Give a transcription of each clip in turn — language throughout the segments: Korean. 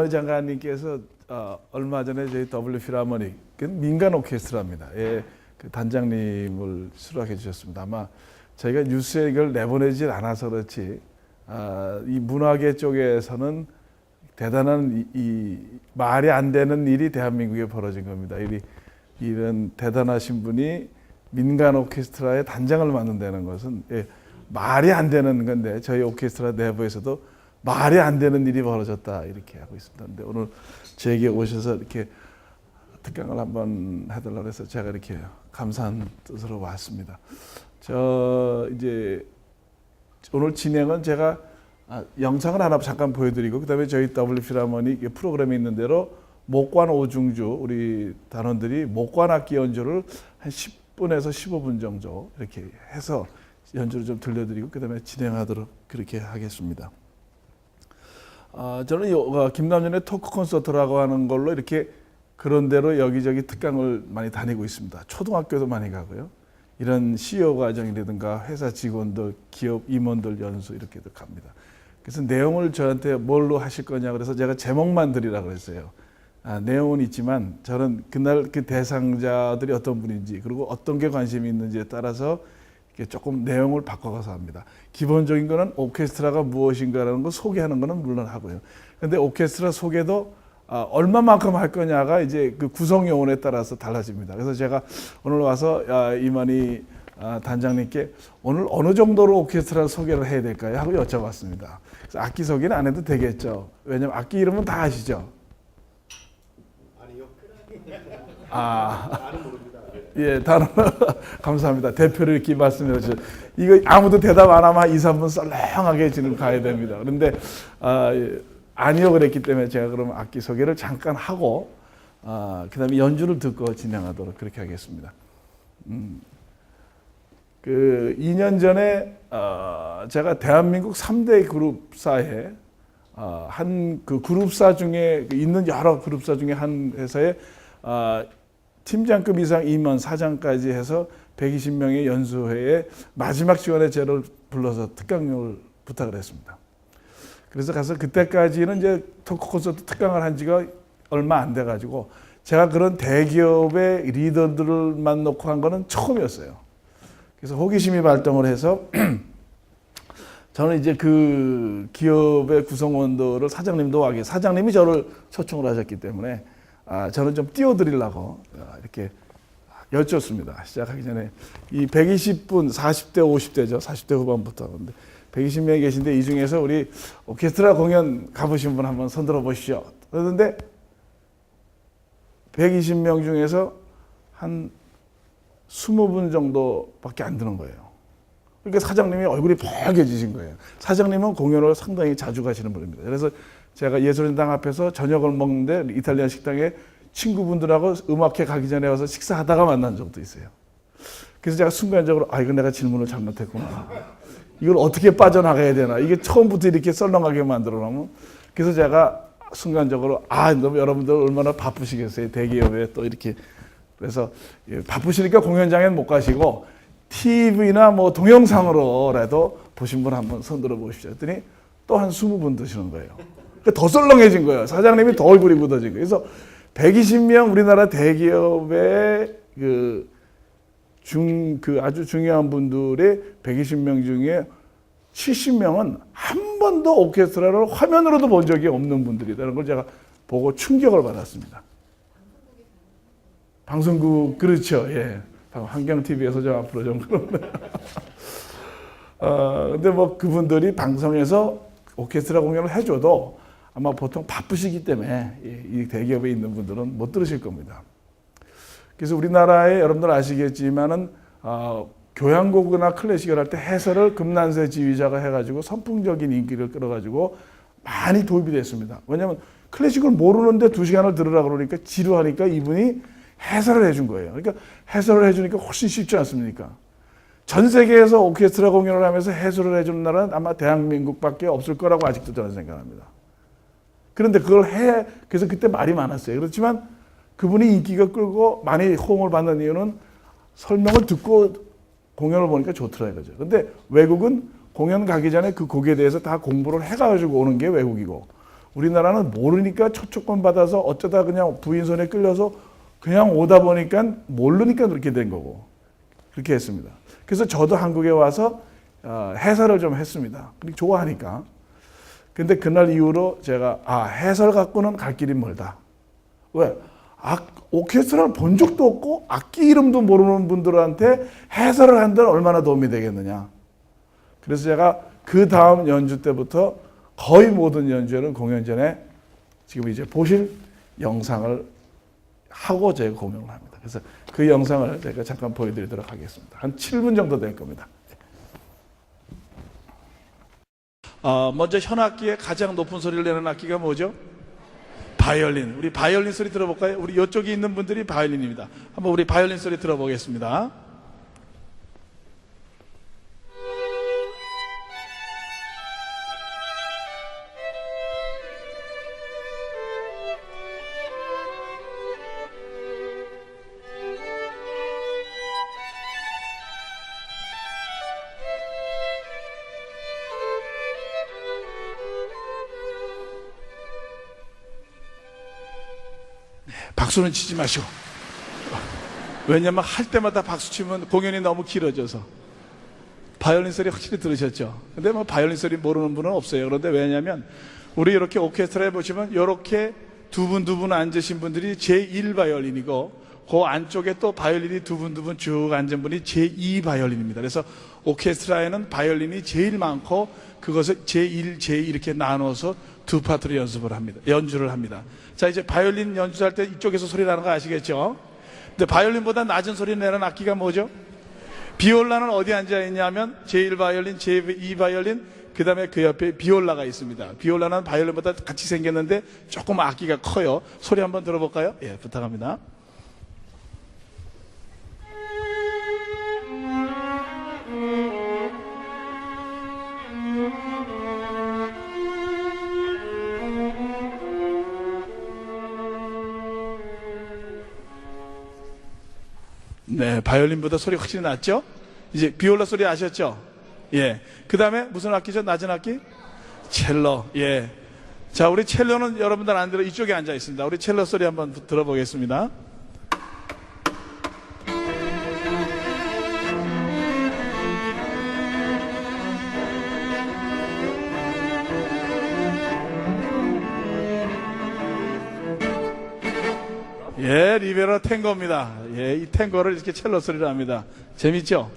이만희 장관님께서 얼마 전에 저희 더블유 필하모닉 민간 오케스트라입니다. 예, 그 단장님을 수락해 주셨습니다. 아마 저희가 뉴스에 이걸 내보내질 않아서 그렇지 이 문화계 쪽에서는 대단한 이 말이 안 되는 일이 대한민국에 벌어진 겁니다. 이런 대단하신 분이 민간 오케스트라의 단장을 맡는다는 것은 말이 안 되는 건데 저희 오케스트라 내부에서도 말이 안 되는 일이 벌어졌다 이렇게 하고 있습니다. 근데 오늘 제게 오셔서 이렇게 특강을 한번 해달라고 해서 제가 이렇게 감사한 뜻으로 왔습니다. 이제 오늘 진행은 제가 영상을 하나 잠깐 보여드리고 그다음에 저희 더블유 필하모닉 프로그램에 있는 대로 목관 오중주 우리 단원들이 목관 악기 연주를 한 10분에서 15분 정도 이렇게 해서 연주를 좀 들려드리고 그다음에 진행하도록 그렇게 하겠습니다. 저는 김남준의 토크 콘서트라고 하는 걸로 이렇게 그런 대로 여기저기 특강을 많이 다니고 있습니다. 초등학교도 많이 가고요. 이런 CEO 과정이라든가 회사 직원들, 기업 임원들 연수 이렇게도 갑니다. 그래서 내용을 저한테 뭘로 하실 거냐 그래서 제가 제목만 드리라고 그랬어요. 내용은 있지만 저는 그날 그 대상자들이 어떤 분인지 그리고 어떤 게 관심이 있는지에 따라서 조금 내용을 바꿔가서 합니다. 기본적인 거는 오케스트라가 무엇인가라는 거 소개하는 거는 물론 하고요. 근데 오케스트라 소개도 얼마만큼 할 거냐가 이제 그 구성 요원에 따라서 달라집니다. 그래서 제가 오늘 와서 이만희 단장님께 오늘 어느 정도로 오케스트라 소개를 해야 될까요? 하고 여쭤봤습니다. 그래서 악기 소개는 안 해도 되겠죠. 왜냐면 악기 이름은 다 아시죠? 아니요. 나는 모릅니다. 예, 다른 감사합니다. 대표를 이렇게 말씀해 주셔서 이거 아무도 대답 안 하면 2, 3분 썰렁하게 지금 가야 됩니다. 그런데 아니요 그랬기 때문에 제가 그러면 악기 소개를 잠깐 하고 그다음에 연주를 듣고 진행하도록 그렇게 하겠습니다. 그 2년 전에 제가 대한민국 3대 그룹사에 한 그 그룹사 중에 있는 여러 그룹사 중에 한 회사에 팀장급 이상 임원 사장까지 해서 120명의 연수회에 마지막 시간에 저를 불러서 특강을 부탁을 했습니다. 그래서 가서 그때까지는 이제 토크 콘서트 특강을 한 지가 얼마 안 돼가지고 제가 그런 대기업의 리더들만 놓고 한 거는 처음이었어요. 그래서 호기심이 발동을 해서 저는 이제 그 기업의 구성원들을 사장님도 와게 사장님이 저를 초청을 하셨기 때문에 저는 좀 띄워드리려고 이렇게 여쭙습니다. 시작하기 전에 이 120분 40대 50대죠. 40대 후반부터. 근데 120명이 계신데 이 중에서 우리 오케스트라 공연 가보신 분 한번 손들어 보시죠. 그런데 120명 중에서 한 20분 정도밖에 안 드는 거예요. 그러니까 사장님이 얼굴이 빨개지신 거예요. 사장님은 공연을 상당히 자주 가시는 분입니다. 그래서 제가 예술인당 앞에서 저녁을 먹는데 이탈리안 식당에 친구분들하고 음악회 가기 전에 와서 식사하다가 만난 적도 있어요. 그래서 제가 순간적으로 이거 내가 질문을 잘못했구나. 이걸 어떻게 빠져나가야 되나. 이게 처음부터 이렇게 썰렁하게 만들어 놓으면. 그래서 제가 순간적으로 너무 여러분들 얼마나 바쁘시겠어요. 대기업에 또 이렇게. 그래서 바쁘시니까 공연장에는 못 가시고 TV나 뭐 동영상으로라도 보신 분 한번 손들어 보십시오. 했더니 또 한 20분 드시는 거예요. 더 썰렁해진 거예요. 사장님이 더 얼굴이 굳어진 거예요. 그래서 120명 우리나라 대기업의 아주 중요한 분들의 120명 중에 70명은 한 번도 오케스트라를 화면으로도 본 적이 없는 분들이라는 걸 제가 보고 충격을 받았습니다. 방송국 그렇죠. 예. 환경TV에서 좀 앞으로 좀 그런데. 근데 뭐 그분들이 방송에서 오케스트라 공연을 해줘도 아마 보통 바쁘시기 때문에 이 대기업에 있는 분들은 못 들으실 겁니다. 그래서 우리나라에 여러분들 아시겠지만은 교향곡이나 클래식을 할 때 해설을 금난세 지휘자가 해가지고 선풍적인 인기를 끌어가지고 많이 도입이 됐습니다. 왜냐하면 클래식을 모르는데 2시간을 들으라고 그러니까 지루하니까 이분이 해설을 해준 거예요. 그러니까 해설을 해주니까 훨씬 쉽지 않습니까? 전 세계에서 오케스트라 공연을 하면서 해설을 해주는 나라는 아마 대한민국밖에 없을 거라고 아직도 저는 생각합니다. 그런데 그래서 그때 말이 많았어요. 그렇지만 그분이 인기가 끌고 많이 호응을 받는 이유는 설명을 듣고 공연을 보니까 좋더라 이거죠. 근데 외국은 공연 가기 전에 그 곡에 대해서 다 공부를 해가지고 오는 게 외국이고 우리나라는 모르니까 초청권 받아서 어쩌다 그냥 부인 손에 끌려서 그냥 오다 보니까 모르니까 그렇게 된 거고 그렇게 했습니다. 그래서 저도 한국에 와서 해설을 좀 했습니다. 그렇게 좋아하니까. 근데 그날 이후로 제가 해설 갖고는 갈 길이 멀다. 왜? 오케스트라를 본 적도 없고 악기 이름도 모르는 분들한테 해설을 한다면 얼마나 도움이 되겠느냐. 그래서 제가 그 다음 연주 때부터 거의 모든 연주회는 공연 전에 지금 이제 보실 영상을 하고 제가 공연을 합니다. 그래서 그 영상을 제가 잠깐 보여드리도록 하겠습니다. 한 7분 정도 될 겁니다. 먼저 현악기의 가장 높은 소리를 내는 악기가 뭐죠? 바이올린. 우리 바이올린 소리 들어볼까요? 우리 이쪽에 있는 분들이 바이올린입니다. 한번 우리 바이올린 소리 들어보겠습니다. 박수는 치지 마시고. 왜냐면 할 때마다 박수 치면 공연이 너무 길어져서. 바이올린 소리 확실히 들으셨죠? 근데 뭐 바이올린 소리 모르는 분은 없어요. 그런데 왜냐면 우리 이렇게 오케스트라에 보시면 이렇게 두 분 앉으신 분들이 제1바이올린이고 그 안쪽에 또 바이올린이 두 분 쭉 앉은 분이 제2바이올린입니다. 그래서 오케스트라에는 바이올린이 제일 많고 그것을 제1, 제2 이렇게 나눠서 두 파트로 연주를 합니다. 자, 이제 바이올린 연주할 때 이쪽에서 소리 나는 거 아시겠죠? 근데 바이올린보다 낮은 소리 내는 악기가 뭐죠? 비올라는 어디 앉아 있냐면 제1바이올린, 제2바이올린, 그 다음에 그 옆에 비올라가 있습니다. 비올라는 바이올린보다 같이 생겼는데 조금 악기가 커요. 소리 한번 들어볼까요? 예, 부탁합니다. 네, 바이올린보다 소리 확실히 낮죠? 이제 비올라 소리 아셨죠? 예. 그 다음에 무슨 악기죠? 낮은 악기? 첼로. 예. 자, 우리 첼로는 여러분들 안 들어 이쪽에 앉아 있습니다. 우리 첼로 소리 한번 들어보겠습니다. 예, 리베로 탱고입니다. 예, 이 탱고를 이렇게 첼로 소리를 합니다. 재밌죠?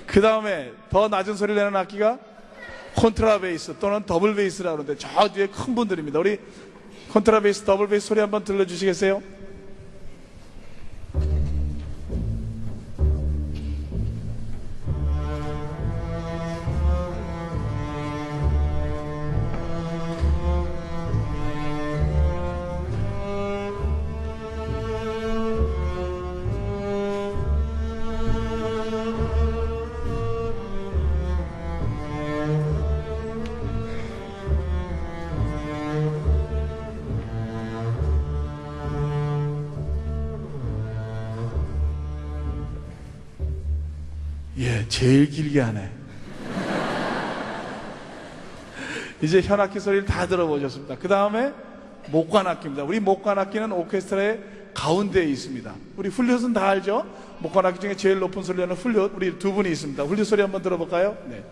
그 다음에 더 낮은 소리를 내는 악기가 콘트라베이스 또는 더블 베이스라고 하는데 저 뒤에 큰 분들입니다. 우리 콘트라베이스, 더블 베이스 소리 한번 들려주시겠어요? 예, 제일 길게 하네. 이제 현악기 소리를 다 들어보셨습니다. 그 다음에 목관악기입니다. 우리 목관악기는 오케스트라의 가운데에 있습니다. 우리 훌륭은 다 알죠? 목관악기 중에 제일 높은 소리 내는 훌륭, 우리 두 분이 있습니다. 훌륭 소리 한번 들어볼까요? 네.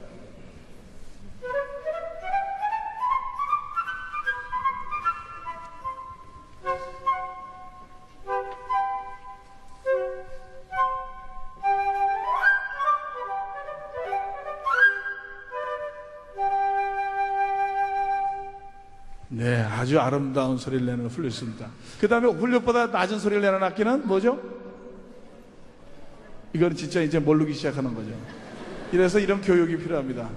네, 아주 아름다운 소리를 내는 훌륭입니다. 그 다음에 훌륭보다 낮은 소리를 내는 악기는 뭐죠? 이건 진짜 이제 모르기 시작하는 거죠. 이래서 이런 교육이 필요합니다.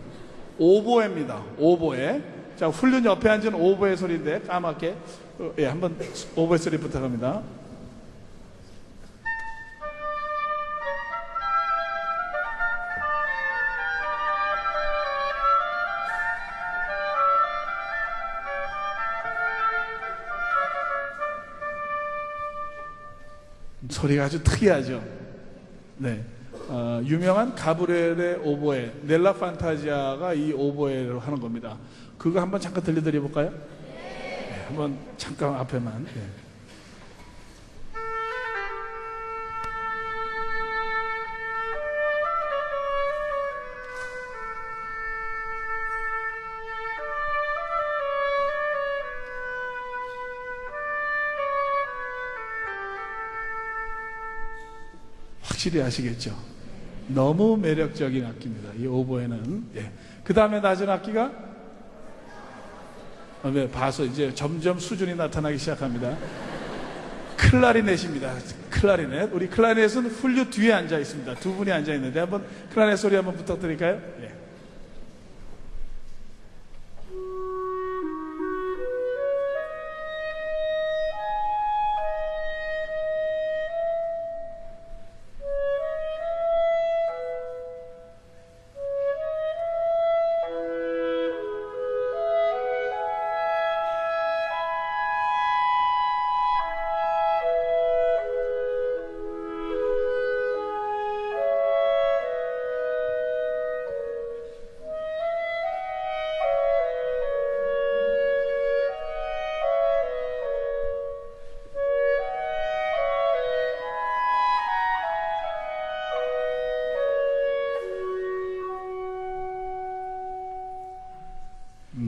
오보에입니다. 오보에. 자, 훌륭 옆에 앉은 오보의 소리인데 까맣게 예, 한번 오보의 소리 부탁합니다. 소리가 아주 특이하죠. 네, 유명한 가브리엘의 오보에, 넬라 판타지아가 이 오보에로 하는 겁니다. 그거 한번 잠깐 들려드려 볼까요? 한번 잠깐 앞에만. 예. 확실히 아시겠죠? 너무 매력적인 악기입니다. 이 오보에는. 예. 그 다음에 낮은 악기가 봐서 이제 점점 수준이 나타나기 시작합니다. 클라리넷입니다. 클라리넷. 우리 클라리넷은 훌륭 뒤에 앉아 있습니다. 두 분이 앉아 있는데 한번 클라리넷 소리 한번 부탁드릴까요? 예.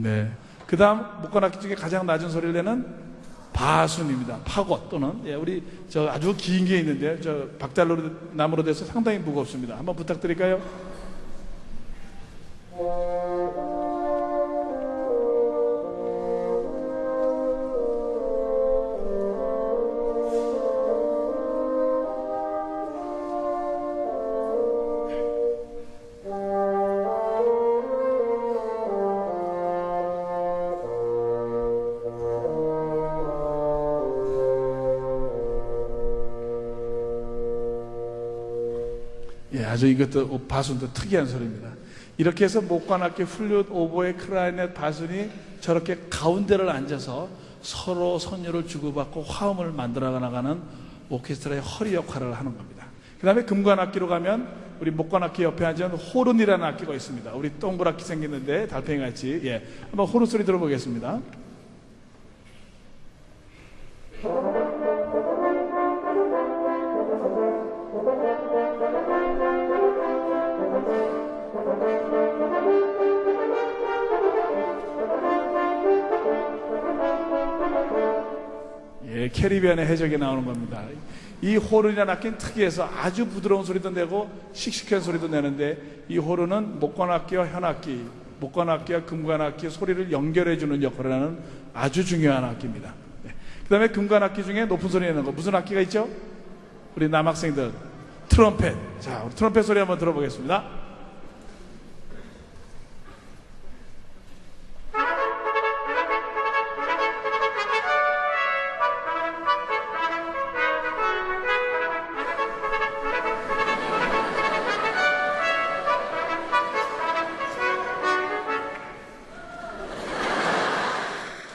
네. 그 다음 목관악기 중에 가장 낮은 소리를 내는 바순입니다. 파got 또는 예, 우리 저 아주 긴 게 있는데 저 박달로 나무로 돼서 상당히 무겁습니다. 한번 부탁드릴까요? 예, 아주 이것도 바순도 특이한 소리입니다. 이렇게 해서 목관악기, 플룻, 오보에, 클라리넷, 바순이 저렇게 가운데를 앉아서 서로 선율을 주고받고 화음을 만들어 나가는 오케스트라의 허리 역할을 하는 겁니다. 그 다음에 금관악기로 가면 우리 목관악기 옆에 앉은 호른이라는 악기가 있습니다. 우리 동그랗게 생겼는데 달팽이같이. 예, 한번 호른 소리 들어보겠습니다. 예, 캐리비안의 해적에 나오는 겁니다. 이 호른이라는 악기는 특이해서 아주 부드러운 소리도 내고 씩씩한 소리도 내는데 이 호른은 목관악기와 현악기, 목관악기와 금관악기 소리를 연결해주는 역할을 하는 아주 중요한 악기입니다. 네. 그 다음에 금관악기 중에 높은 소리 내는 거 무슨 악기가 있죠? 우리 남학생들 트럼펫. 자, 우리 트럼펫 소리 한번 들어보겠습니다.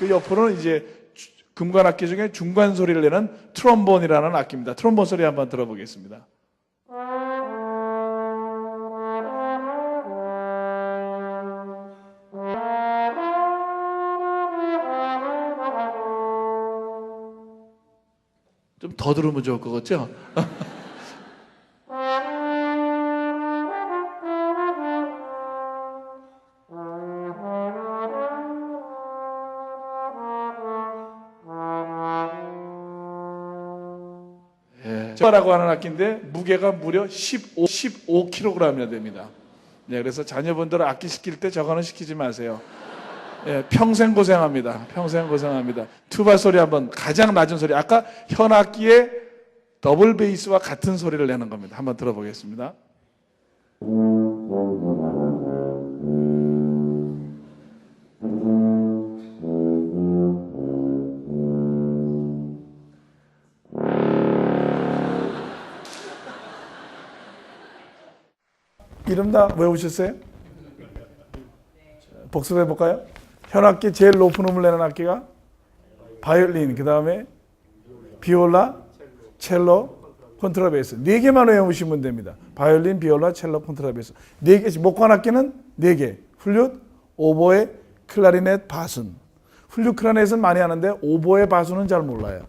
그 옆으로는 이제 금관악기 중에 중간 소리를 내는 트롬본이라는 악기입니다. 트롬본 소리 한번 들어보겠습니다. 좀 더 들으면 좋을 것 같죠? 라고 하는 악기인데 무게가 무려 15kg이나 됩니다. 네, 그래서 자녀분들은 악기 시킬 때 저거는 시키지 마세요. 예, 평생 고생합니다. 평생 고생합니다. 투바 소리 한번 가장 낮은 소리. 아까 현악기의 더블 베이스와 같은 소리를 내는 겁니다. 한번 들어보겠습니다. 이름 다 외우셨어요? 복습해 볼까요? 현악기 제일 높은 음을 내는 악기가 바이올린, 그 다음에 비올라, 첼로, 콘트라베이스. 4개만 외우시면 됩니다. 바이올린, 비올라, 첼로, 콘트라베이스. 4개, 목관악기는 4개. 플룻, 오보에, 클라리넷, 바순. 플룻 클라리넷은 많이 하는데 오보에 바수는 잘 몰라요.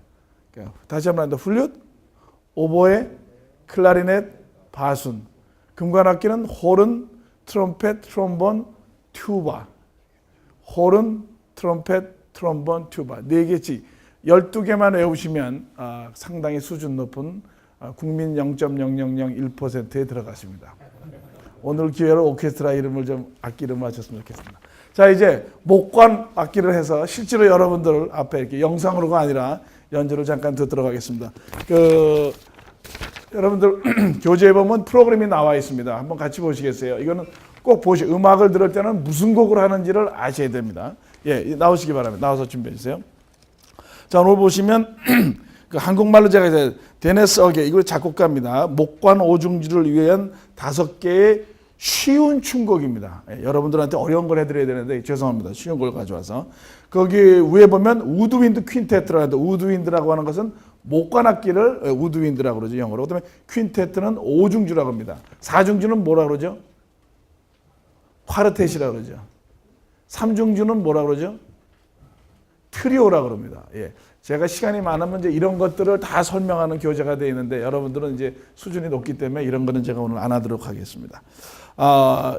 다시 한번 한다. 플룻, 오보에, 클라리넷, 바순. 금관악기는 호른, 트럼펫, 트롬본, 튜바. 호른, 트럼펫, 트롬본, 튜바. 4개씩 12개만 외우시면 상당히 수준 높은 국민 0.0001%에 들어가십니다. 오늘 기회로 오케스트라 이름을 좀 악기 이름을 하셨으면 좋겠습니다. 자, 이제 목관 악기를 해서 실제로 여러분들 앞에 이렇게 영상으로가 아니라 연주를 잠깐 듣도록 하겠습니다. 여러분들 교재에 보면 프로그램이 나와 있습니다. 한번 같이 보시겠어요? 이거는 꼭 음악을 들을 때는 무슨 곡을 하는지를 아셔야 됩니다. 예, 나오시기 바랍니다. 나와서 준비해 주세요. 자, 오늘 보시면 그 한국말로 제가 이제 데니스 어게 이거 작곡가입니다. 목관 오중주를 위한 5개의 쉬운 춤곡입니다. 예, 여러분들한테 어려운 걸 해드려야 되는데 죄송합니다. 쉬운 걸 가져와서 거기 위에 보면 우드윈드 퀸테트라고 하는데 우드윈드라고 하는 것은 목관악기를 우드윈드라고 그러죠, 영어로. 그다음에 퀸테트는 오중주라고 합니다. 4중주는 뭐라 그러죠? 콰르텟이라고 그러죠. 3중주는 뭐라 그러죠? 트리오라고 그럽니다. 예. 제가 시간이 많으면 이제 이런 것들을 다 설명하는 교재가 되어 있는데 여러분들은 이제 수준이 높기 때문에 이런 거는 제가 오늘 안 하도록 하겠습니다.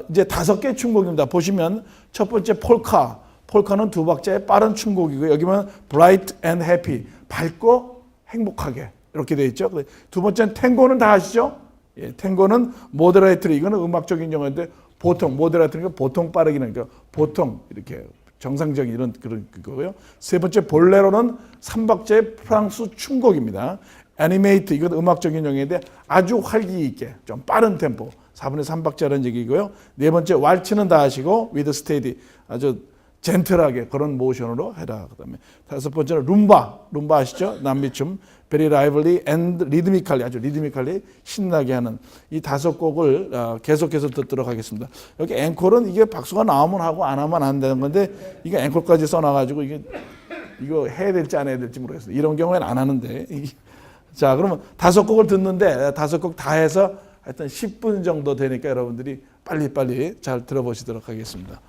이제 5개 춤곡입니다. 보시면 첫 번째 폴카. 폴카는 2박자의 빠른 춤곡이고 여기 보면 bright and happy. 밝고 행복하게 이렇게 되어 있죠. 두 번째는 탱고는 다 아시죠? 예, 탱고는 모데레이트리. 이거는 음악적인 용어인데 보통 모데레이트리가 보통 빠르기는 그러니까 보통 이렇게 정상적인 이런 그런 거고요. 세 번째 볼레로는 3박자의 프랑스 춤곡입니다. 애니메이트 이건 음악적인 용어인데 아주 활기 있게 좀 빠른 템포 4분의 3박자라는 얘기고요. 네 번째 왈츠는 다 아시고 with steady 아주 젠틀하게 그런 모션으로 해라. 그다음에 5번째는 룸바 아시죠? 남미춤 very lively and rhythmically 아주 리드미컬리 신나게 하는 이 5곡을 계속해서 듣도록 하겠습니다. 여기 앵콜은 이게 박수가 나오면 하고 안 하면 안 되는 건데 이게 앵콜까지 써놔가지고 이거 해야 될지 안 해야 될지 모르겠어요. 이런 경우에는 안 하는데 자 그러면 5곡을 듣는데 5곡 다 해서 하여튼 10분 정도 되니까 여러분들이 빨리빨리 잘 들어보시도록 하겠습니다.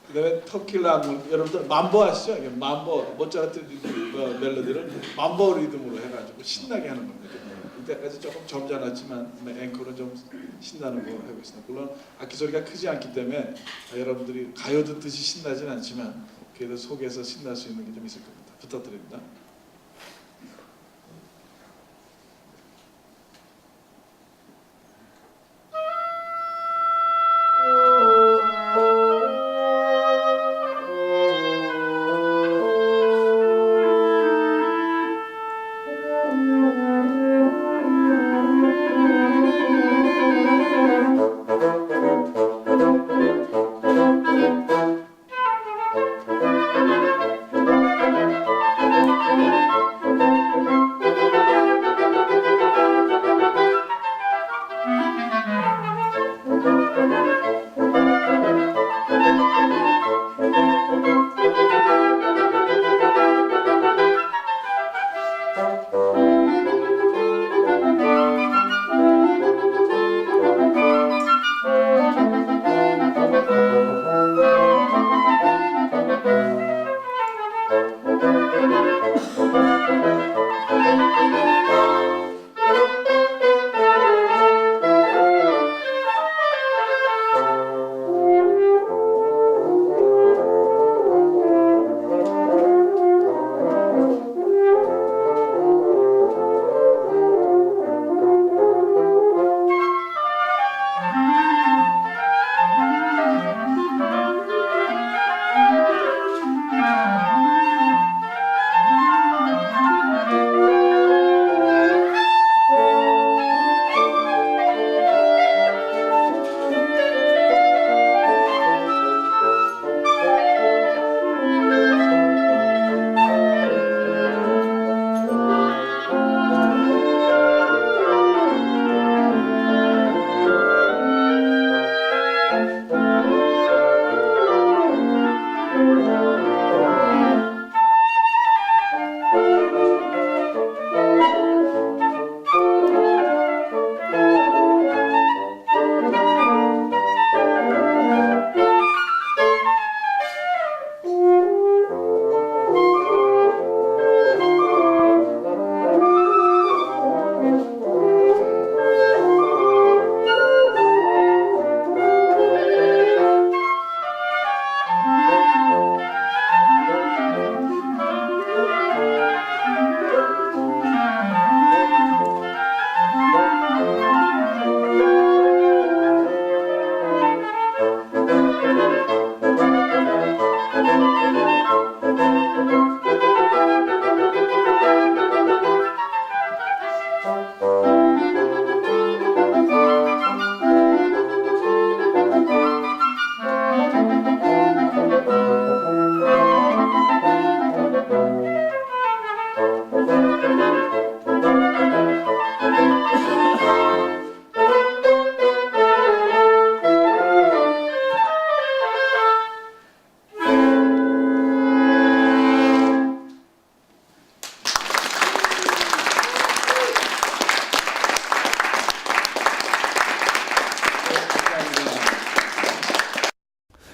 그다음에 터킬라문 여러분들 mambo 아시죠? 이게 mambo 모차르트 멜로디를 mambo 리듬으로 해가지고 신나게 하는 겁니다. 이때까지 조금 점잖았지만 앵콜은 좀 신나는 거 하고 있습니다. 물론 악기 소리가 크지 않기 때문에 여러분들이 가요 듣듯이 신나진 않지만 그래도 속에서 신날 수 있는 게 좀 있을 겁니다. 부탁드립니다.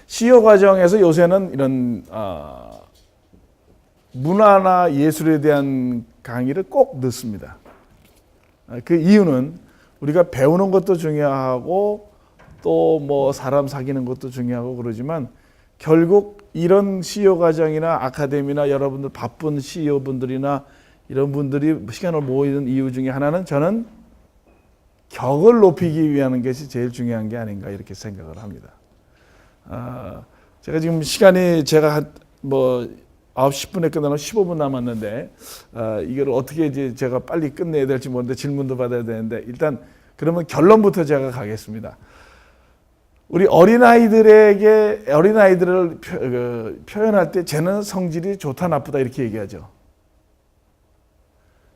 시효 과정에서 요새는 이런 문화나 예술에 대한 강의를 꼭 넣습니다. 그 이유는 우리가 배우는 것도 중요하고 또 뭐 사람 사귀는 것도 중요하고 그러지만 결국 이런 시효 과정이나 아카데미나 여러분들 바쁜 CEO 분들이나 이런 분들이 시간을 모이는 이유 중에 하나는 저는 격을 높이기 위한 것이 제일 중요한 게 아닌가 이렇게 생각을 합니다. 제가 지금 시간이 제가 뭐 9시 10분에 끝나면 15분 남았는데 이걸 어떻게 이제 제가 빨리 끝내야 될지 모르는데 질문도 받아야 되는데 일단 그러면 결론부터 제가 가겠습니다. 우리 어린아이들을 표현할 때 쟤는 성질이 좋다 나쁘다 이렇게 얘기하죠.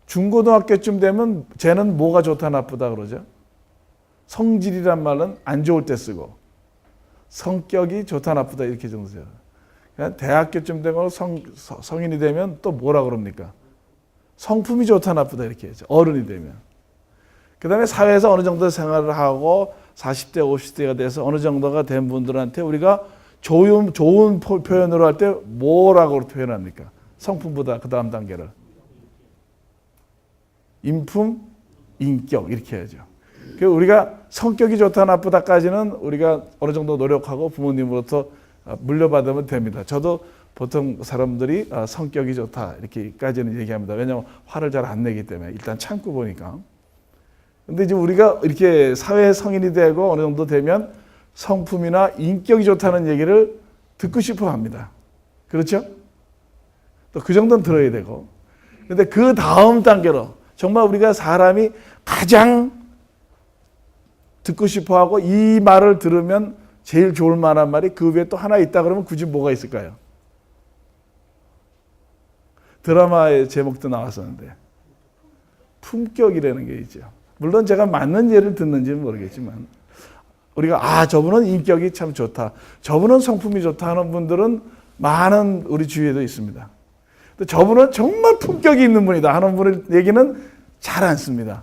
중고등학교쯤 되면 쟤는 뭐가 좋다 나쁘다 그러죠. 성질이란 말은 안 좋을 때 쓰고 성격이 좋다 나쁘다 이렇게 정도 써요. 대학교쯤 되고 성인이 되면 또 뭐라 그럽니까? 성품이 좋다 나쁘다 이렇게 하죠. 어른이 되면. 그 다음에 사회에서 어느 정도 생활을 하고 40대, 50대가 돼서 어느 정도가 된 분들한테 우리가 좋은 표현으로 할 때 뭐라고 표현합니까? 성품보다 그 다음 단계를. 인품, 인격 이렇게 해야죠. 그래서 우리가 성격이 좋다 나쁘다까지는 우리가 어느 정도 노력하고 부모님으로부터 물려받으면 됩니다. 저도 보통 사람들이 성격이 좋다 이렇게까지는 얘기합니다. 왜냐하면 화를 잘 안 내기 때문에 일단 참고 보니까. 근데 이제 우리가 이렇게 사회 성인이 되고 어느 정도 되면 성품이나 인격이 좋다는 얘기를 듣고 싶어 합니다. 그렇죠? 또 그 정도는 들어야 되고. 근데 그 다음 단계로 정말 우리가 사람이 가장 듣고 싶어 하고 이 말을 들으면 제일 좋을 만한 말이 그 위에 또 하나 있다 그러면 굳이 뭐가 있을까요? 드라마의 제목도 나왔었는데 품격이라는 게 있죠. 물론 제가 맞는 예를 듣는지는 모르겠지만 우리가 저분은 인격이 참 좋다. 저분은 성품이 좋다 하는 분들은 많은 우리 주위에도 있습니다. 근데 저분은 정말 품격이 있는 분이다 하는 분의 얘기는 잘 안 씁니다.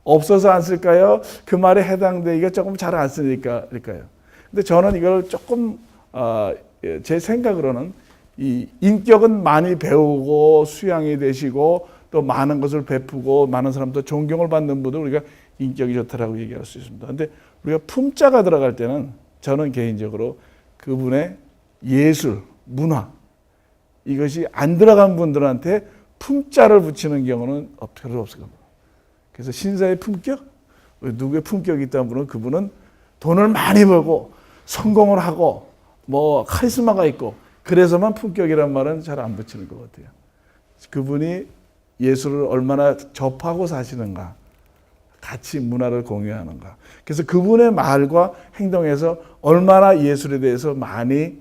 없어서 안 쓸까요? 그 말에 해당되기가 조금 잘 안 쓰니까 그럴까요? 근데 저는 이걸 조금 제 생각으로는 이 인격은 많이 배우고 수양이 되시고 또 많은 것을 베푸고 많은 사람들 존경을 받는 분들 우리가 인격이 좋다라고 얘기할 수 있습니다. 근데 우리가 품자가 들어갈 때는 저는 개인적으로 그분의 예술, 문화 이것이 안 들어간 분들한테 품자를 붙이는 경우는 별로 없을 겁니다. 그래서 신사의 품격? 누구의 품격이 있다는 분은 그분은 돈을 많이 벌고 성공을 하고 뭐 카리스마가 있고 그래서만 품격이란 말은 잘 안 붙이는 것 같아요. 그분이 예술을 얼마나 접하고 사시는가, 같이 문화를 공유하는가. 그래서 그분의 말과 행동에서 얼마나 예술에 대해서 많이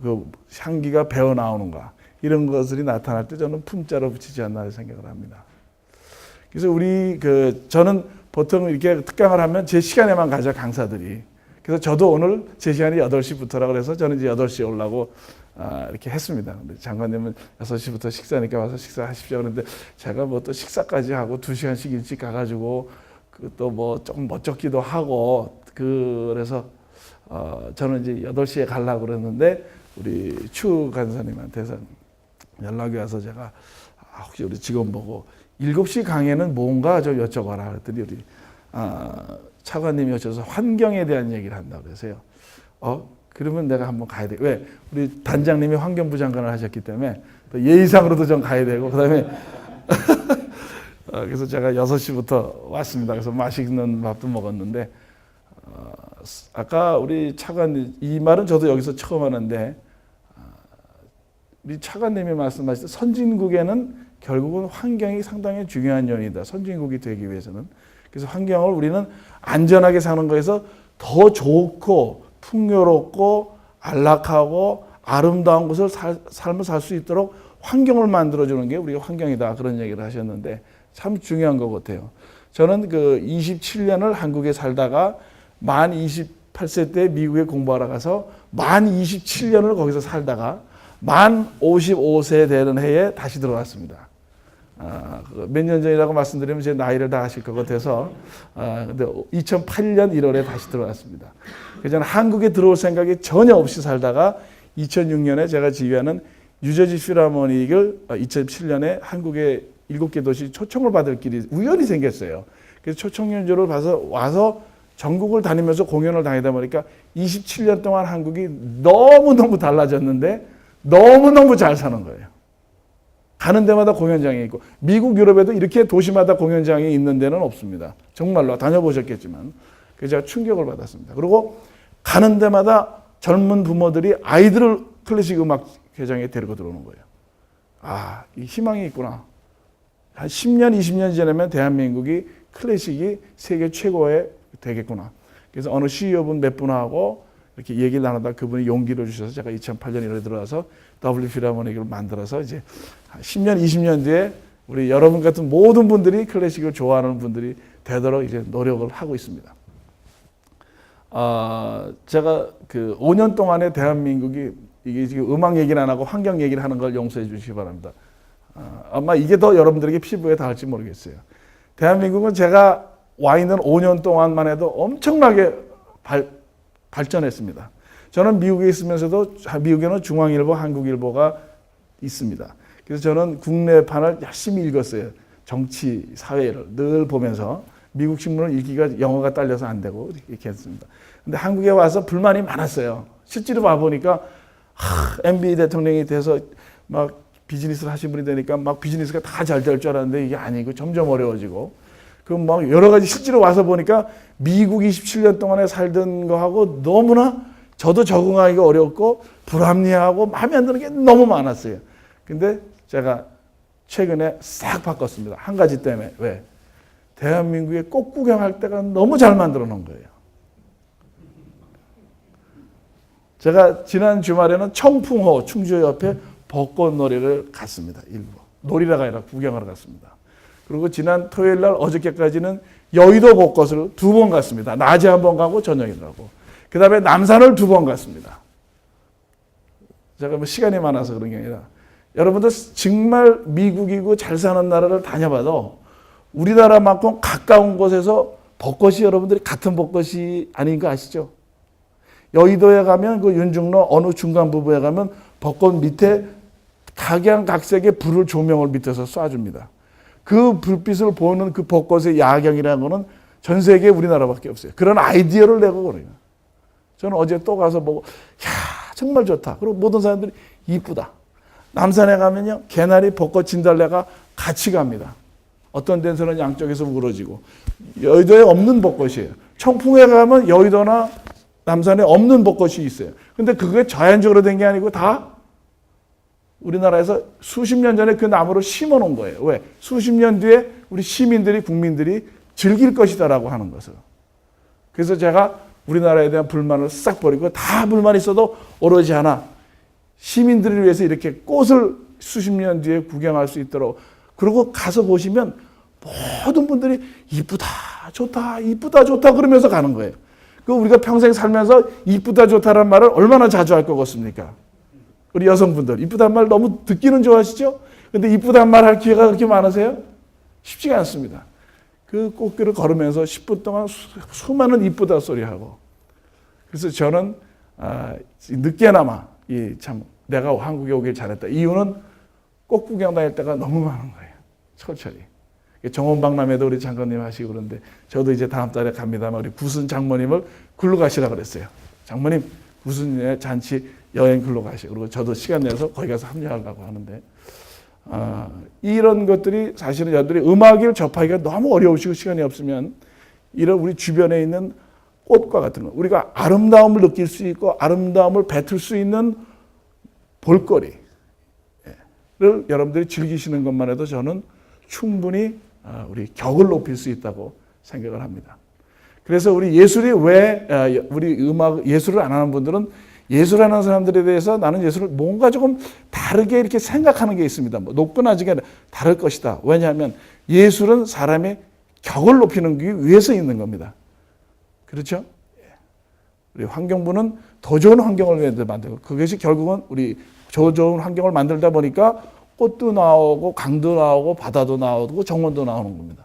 그 향기가 배어 나오는가 이런 것들이 나타날 때 저는 품자로 붙이지 않나 생각을 합니다. 그래서 저는 보통 이렇게 특강을 하면 제 시간에만 가죠, 강사들이. 그래서 저도 오늘 제 시간이 8시부터라 그래서 저는 이제 8시에 오려고 이렇게 했습니다. 근데 장관님은 6시부터 식사니까 와서 식사하십시오. 그런데 제가 뭐 또 식사까지 하고 2시간씩 일찍 가가지고 또 뭐 조금 멋쩍기도 하고 그래서 저는 이제 8시에 가려고 그랬는데 우리 추 간사님한테서 연락이 와서 제가 혹시 우리 직원 보고 7시 강의는 뭔가 좀 여쭤봐라 그랬더니 우리 차관님이 오셔서 환경에 대한 얘기를 한다고 그래서요. 그러면 내가 한번 가야 돼. 왜? 우리 단장님이 환경부 장관을 하셨기 때문에 또 예의상으로도 좀 가야 되고 그다음에 그래서 제가 6시부터 왔습니다. 그래서 맛있는 밥도 먹었는데 아까 우리 차관님 이 말은 저도 여기서 처음 하는데 우리 차관님이 말씀하신 선진국에는 결국은 환경이 상당히 중요한 요인이다. 선진국이 되기 위해서는. 그래서 환경을 우리는 안전하게 사는 거에서 더 좋고 풍요롭고 안락하고 아름다운 곳을 삶을 살 수 있도록 환경을 만들어주는 게 우리가 환경이다. 그런 얘기를 하셨는데 참 중요한 것 같아요. 저는 그 27년을 한국에 살다가 만 28세 때 미국에 공부하러 가서 만 27년을 거기서 살다가 만 55세 되는 해에 다시 들어왔습니다. 몇 년 전이라고 말씀드리면 제 나이를 다 아실 것 같아서 근데 2008년 1월에 다시 들어왔습니다. 그래서 저는 한국에 들어올 생각이 전혀 없이 살다가 2006년에 제가 지휘하는 뉴저지 필하모닉을 2007년에 한국의 7개 도시 초청을 받을 길이 우연히 생겼어요. 그래서 초청 연주를 봐서 와서 전국을 다니면서 공연을 다니다 보니까 27년 동안 한국이 너무너무 달라졌는데 너무너무 잘 사는 거예요. 가는 데마다 공연장이 있고 미국 유럽에도 이렇게 도시마다 공연장이 있는 데는 없습니다. 정말로 다녀보셨겠지만 그래서 제가 충격을 받았습니다. 그리고 가는 데마다 젊은 부모들이 아이들을 클래식 음악 회장에 데리고 들어오는 거예요. 이 희망이 있구나. 한 10년, 20년 지나면 대한민국이 클래식이 세계 최고의 되겠구나. 그래서 어느 CEO분 몇 분하고 이렇게 얘기를 나누다 그분이 용기를 주셔서 제가 2008년 1월에 들어와서 W 필하모닉을 만들어서 이제 10년, 20년 뒤에 우리 여러분 같은 모든 분들이 클래식을 좋아하는 분들이 되도록 이제 노력을 하고 있습니다. 제가 그 5년 동안에 대한민국이 이게 지금 음악 얘기는 안 하고 환경 얘기를 하는 걸 용서해 주시기 바랍니다. 아마 이게 더 여러분들에게 피부에 닿을지 모르겠어요. 대한민국은 제가 와 있는 5년 동안만 해도 엄청나게 발전했습니다. 저는 미국에 있으면서도 미국에는 중앙일보, 한국일보가 있습니다. 그래서 저는 국내판을 열심히 읽었어요. 정치, 사회를 늘 보면서 미국 신문을 읽기가 영어가 딸려서 안 되고 이렇게 했습니다. 근데 한국에 와서 불만이 많았어요. 실제로 와보니까 MB 대통령이 돼서 막 비즈니스를 하신 분이 되니까 막 비즈니스가 다 잘 될 줄 알았는데 이게 아니고 점점 어려워지고 그럼 막 여러 가지 실제로 와서 보니까 미국 27년 동안에 살던 거하고 너무나 저도 적응하기가 어렵고 불합리하고 마음에 안 드는 게 너무 많았어요. 근데 제가 최근에 싹 바꿨습니다. 한 가지 때문에. 왜? 대한민국에 꽃 구경할 때가 너무 잘 만들어 놓은 거예요. 제가 지난 주말에는 청풍호 충주 옆에 벚꽃놀이를 갔습니다. 일부. 놀이라가 아니라 구경하러 갔습니다. 그리고 지난 토요일 날 어저께까지는 여의도 벚꽃을 2번 갔습니다. 낮에 1번 가고 저녁에 가고. 그 다음에 남산을 2번 갔습니다. 제가 뭐 시간이 많아서 그런 게 아니라 여러분들 정말 미국이고 잘 사는 나라를 다녀봐도 우리나라만큼 가까운 곳에서 벚꽃이 여러분들이 같은 벚꽃이 아닌 거 아시죠? 여의도에 가면 그 윤중로 어느 중간 부부에 가면 벚꽃 밑에 각양각색의 불을 조명을 밑에서 쏴줍니다. 그 불빛을 보는 그 벚꽃의 야경이라는 거는 전 세계에 우리나라밖에 없어요. 그런 아이디어를 내고 그래요. 저는 어제 또 가서 보고 야 정말 좋다. 그리고 모든 사람들이 이쁘다. 남산에 가면요 개나리 벚꽃 진달래가 같이 갑니다. 어떤 데서는 양쪽에서 우러지고 여의도에 없는 벚꽃이에요. 청풍에 가면 여의도나 남산에 없는 벚꽃이 있어요. 근데 그게 자연적으로 된 게 아니고 다 우리나라에서 수십 년 전에 그 나무를 심어 놓은 거예요. 왜? 수십 년 뒤에 우리 시민들이 국민들이 즐길 것이다라고 하는 것을. 그래서 제가 우리나라에 대한 불만을 싹 버리고 다 불만 있어도 오로지 하나 시민들을 위해서 이렇게 꽃을 수십 년 뒤에 구경할 수 있도록 그리고 가서 보시면 모든 분들이 이쁘다 좋다 이쁘다 좋다 그러면서 가는 거예요. 그 우리가 평생 살면서 이쁘다 좋다라는 말을 얼마나 자주 할 것 같습니까? 우리 여성분들 이쁘단 말 너무 듣기는 좋아하시죠? 근데 이쁘단 말 할 기회가 그렇게 많으세요? 쉽지가 않습니다. 그 꽃길을 걸으면서 10분 동안 수많은 이쁘다 소리하고 그래서 저는 늦게나마 참 내가 한국에 오길 잘했다. 이유는 꽃 구경 다닐 때가 너무 많은 거예요. 철저히. 정원박람회도 우리 장관님 하시고 그런데 저도 이제 다음 달에 갑니다만 우리 구순 장모님을 굴러 가시라 그랬어요. 장모님 구순의 잔치 여행 굴러 가시고 그리고 저도 시간 내서 거기 가서 합류하려고 하는데 이런 것들이 사실은 여러분들이 음악을 접하기가 너무 어려우시고 시간이 없으면 이런 우리 주변에 있는 꽃과 같은 거 우리가 아름다움을 느낄 수 있고 아름다움을 뱉을 수 있는 볼거리를 여러분들이 즐기시는 것만 해도 저는 충분히 우리 격을 높일 수 있다고 생각을 합니다. 그래서 우리 예술이 왜 우리 음악 예술을 안 하는 분들은 예술하는 사람들에 대해서 나는 예술을 뭔가 조금 다르게 이렇게 생각하는 게 있습니다. 뭐 높거나 낮게 다를 것이다. 왜냐하면 예술은 사람의 격을 높이는 게 위해서 있는 겁니다. 그렇죠? 우리 환경부는 더 좋은 환경을 만들고 그것이 결국은 우리 더 좋은 환경을 만들다 보니까 꽃도 나오고 강도 나오고 바다도 나오고 정원도 나오는 겁니다.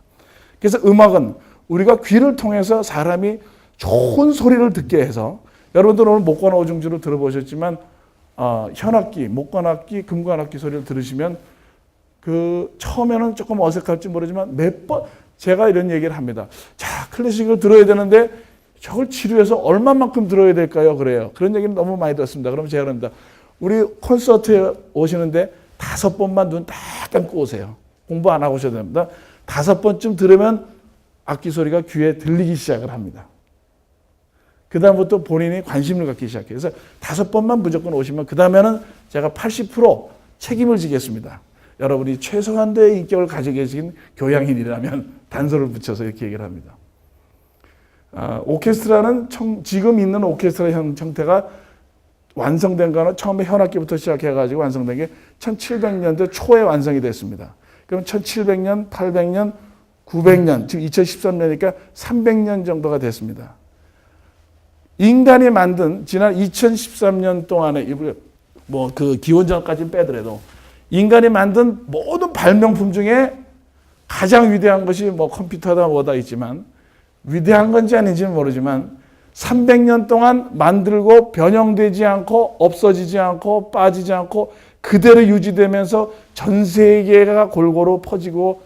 그래서 음악은 우리가 귀를 통해서 사람이 좋은 소리를 듣게 해서 여러분들 오늘 목관 오중주를 들어보셨지만 현악기, 목관악기, 금관악기 소리를 들으시면 그 처음에는 조금 어색할지 모르지만 몇 번 제가 이런 얘기를 합니다. 자, 클래식을 들어야 되는데 저걸 지루해서 얼마만큼 들어야 될까요? 그래요. 그런 얘기는 너무 많이 들었습니다. 그럼 제가 그럽니다. 우리 콘서트에 오시는데 5번만 눈 딱 감고 오세요. 공부 안 하고 오셔도 됩니다. 5번쯤 들으면 악기 소리가 귀에 들리기 시작을 합니다. 그 다음부터 본인이 관심을 갖기 시작해요. 그래서 5번만 무조건 오시면 그 다음에는 제가 80% 책임을 지겠습니다. 여러분이 최소한도의 인격을 가지고 계신 교양인이라면 단서를 붙여서 이렇게 얘기를 합니다. 오케스트라는 지금 있는 오케스트라 형태가 완성된 거는 처음에 현악기부터 시작해가지고 완성된 게 1700년대 초에 완성이 됐습니다. 그럼 1700년, 800년, 900년, 지금 2013년이니까 300년 정도가 됐습니다. 인간이 만든 지난 2013년 동안에 뭐 그 기원전까지 빼더라도 인간이 만든 모든 발명품 중에 가장 위대한 것이 뭐 컴퓨터다 뭐다 있지만 위대한 건지 아닌지는 모르지만 300년 동안 만들고 변형되지 않고 없어지지 않고 빠지지 않고 그대로 유지되면서 전 세계가 골고루 퍼지고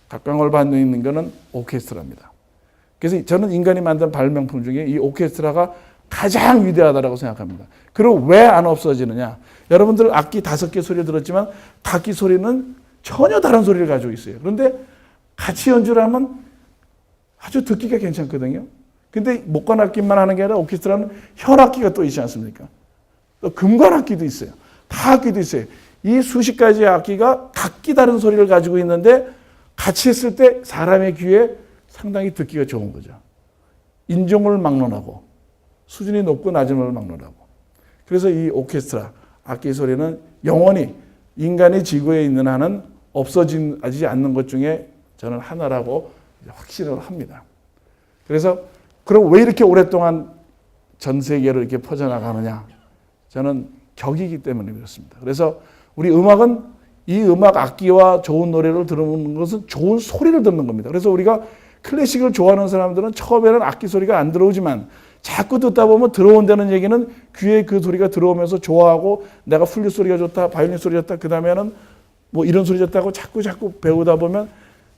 각광을 받는 있는 것은 오케스트라입니다. 그래서 저는 인간이 만든 발명품 중에 이 오케스트라가 가장 위대하다고 생각합니다. 그리고 왜 안 없어지느냐? 여러분들 악기 5개 소리를 들었지만 각기 소리는 전혀 다른 소리를 가지고 있어요. 그런데 같이 연주를 하면 아주 듣기가 괜찮거든요. 근데 목관악기만 하는 게 아니라 오케스트라는 현악기가 또 있지 않습니까? 또 금관악기도 있어요. 다 악기도 있어요. 이 수십 가지의 악기가 각기 다른 소리를 가지고 있는데 같이 했을 때 사람의 귀에 상당히 듣기가 좋은 거죠. 인종을 막론하고 수준이 높고 낮음을 막론하고. 그래서 이 오케스트라 악기 소리는 영원히 인간이 지구에 있는 한은 없어지지 않는 것 중에 저는 하나라고 확신을 합니다. 그래서 그럼 왜 이렇게 오랫동안 전 세계로 이렇게 퍼져나가느냐? 저는 격이기 때문에 그렇습니다. 그래서 우리 음악은 이 음악 악기와 좋은 노래를 들은 것은 좋은 소리를 듣는 겁니다. 그래서 우리가 클래식을 좋아하는 사람들은 처음에는 악기 소리가 안 들어오지만 자꾸 듣다 보면 들어온다는 얘기는 귀에 그 소리가 들어오면서 좋아하고 내가 플룻 소리가 좋다, 바이올린 소리가 좋다, 그 다음에는 뭐 이런 소리 좋다고 자꾸 배우다 보면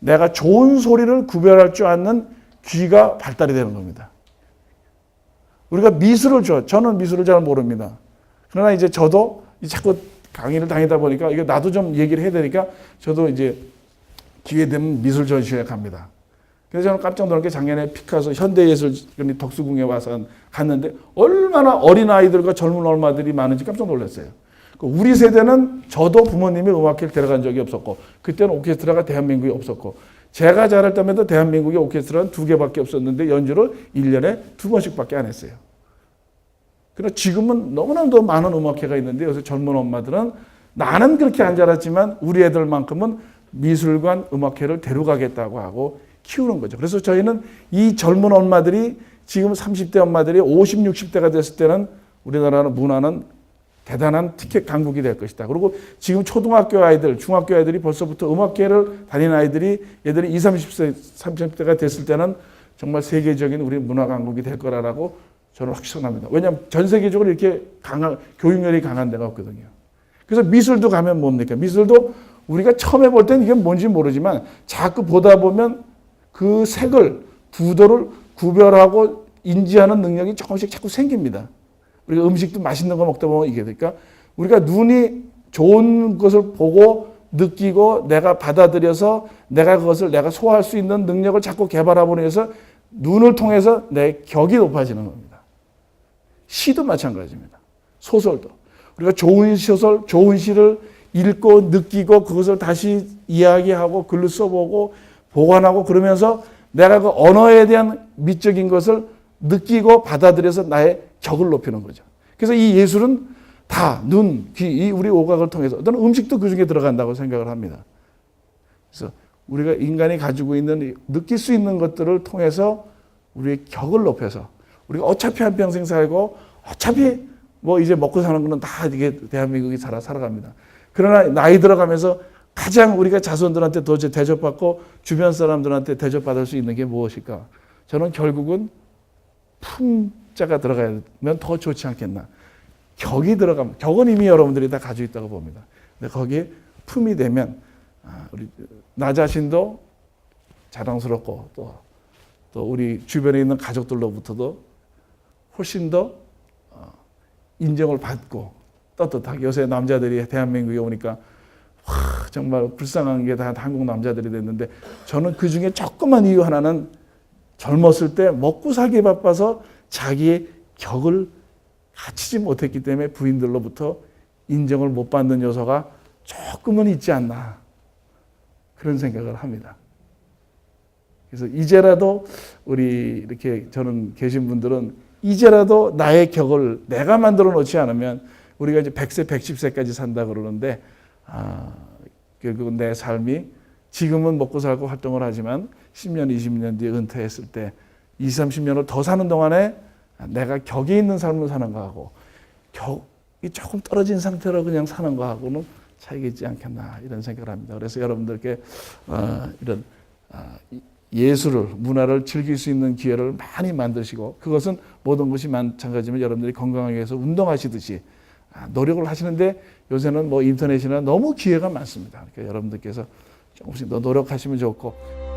내가 좋은 소리를 구별할 줄 아는 귀가 발달이 되는 겁니다. 우리가 미술을 저는 미술을 잘 모릅니다. 그러나 이제 저도 자꾸 강의를 다니다 보니까 이게 나도 좀 얘기를 해야 되니까 저도 이제 기회 되면 미술 전시회 갑니다. 그래서 저는 깜짝 놀란 게 작년에 피카소 현대예술관이 덕수궁에 와서 갔는데 얼마나 어린 아이들과 젊은 엄마들이 많은지 깜짝 놀랐어요. 우리 세대는 저도 부모님이 음악회를 데려간 적이 없었고 그때는 오케스트라가 대한민국에 없었고 제가 자랄 때마다 대한민국에 오케스트라는 2개밖에 없었는데 연주를 1년에 2번씩밖에 안 했어요. 그러나 지금은 너무나도 많은 음악회가 있는데 요새 젊은 엄마들은 나는 그렇게 안 자랐지만 우리 애들만큼은 미술관 음악회를 데려가겠다고 하고 키우는 거죠. 그래서 저희는 이 젊은 엄마들이 지금 30대 엄마들이 50, 60대가 됐을 때는 우리나라는 문화는 대단한 티켓 강국이 될 것이다. 그리고 지금 초등학교 아이들, 중학교 아이들이 벌써부터 음악회를 다니는 아이들이 얘들이 20, 30세, 30대가 됐을 때는 정말 세계적인 우리 문화 강국이 될 거라고 저는 확신합니다. 왜냐하면 전 세계적으로 이렇게 교육열이 강한 데가 없거든요. 그래서 미술도 가면 뭡니까? 미술도 우리가 처음에 볼 때는 이게 뭔지 모르지만 자꾸 보다 보면 그 색을, 구도를 구별하고 인지하는 능력이 조금씩 자꾸 생깁니다. 우리가 음식도 맛있는 거 먹다 보면 이게 되니까 우리가 눈이 좋은 것을 보고 느끼고 내가 받아들여서 내가 그것을 내가 소화할 수 있는 능력을 자꾸 개발하고 해서 눈을 통해서 내 격이 높아지는 겁니다. 시도 마찬가지입니다. 소설도. 우리가 좋은 소설, 좋은 시를 읽고 느끼고 그것을 다시 이야기하고 글로 써보고 보관하고 그러면서 내가 그 언어에 대한 미적인 것을 느끼고 받아들여서 나의 격을 높이는 거죠. 그래서 이 예술은 다 눈, 귀, 이 우리 오각을 통해서 저는 음식도 그 중에 들어간다고 생각을 합니다. 그래서 우리가 인간이 가지고 있는 느낄 수 있는 것들을 통해서 우리의 격을 높여서 우리가 어차피 한평생 살고 어차피 뭐 이제 먹고 사는 거는 다 이게 대한민국이 살아갑니다. 그러나 나이 들어가면서 가장 우리가 자손들한테 더 대접받고 주변 사람들한테 대접받을 수 있는 게 무엇일까? 저는 결국은 품자가 들어가면 더 좋지 않겠나. 격이 들어가면, 격은 이미 여러분들이 다 가지고 있다고 봅니다. 근데 거기에 품이 되면 나 자신도 자랑스럽고 또 우리 주변에 있는 가족들로부터도 훨씬 더 인정을 받고 떳떳하게. 요새 남자들이 대한민국에 오니까 정말 불쌍한 게 다 한국 남자들이 됐는데 저는 그 중에 조그만 이유 하나는 젊었을 때 먹고 살기 바빠서 자기의 격을 갖추지 못했기 때문에 부인들로부터 인정을 못 받는 요소가 조금은 있지 않나 그런 생각을 합니다. 그래서 이제라도 우리 이렇게 저는 계신 분들은 이제라도 나의 격을 내가 만들어 놓지 않으면 우리가 이제 100세, 110세까지 산다 그러는데 결국은 내 삶이 지금은 먹고 살고 활동을 하지만 10년, 20년 뒤에 은퇴했을 때 20, 30년을 더 사는 동안에 내가 격이 있는 삶을 사는 거하고 격이 조금 떨어진 상태로 그냥 사는 거하고는 차이가 있지 않겠나 이런 생각을 합니다. 그래서 여러분들께 이런 예술을, 문화를 즐길 수 있는 기회를 많이 만드시고, 그것은 모든 것이 마찬가지지만 여러분들이 건강하기 위해서 운동하시듯이 노력을 하시는데, 요새는 뭐 인터넷이나 너무 기회가 많습니다. 그러니까 여러분들께서 조금씩 더 노력하시면 좋고,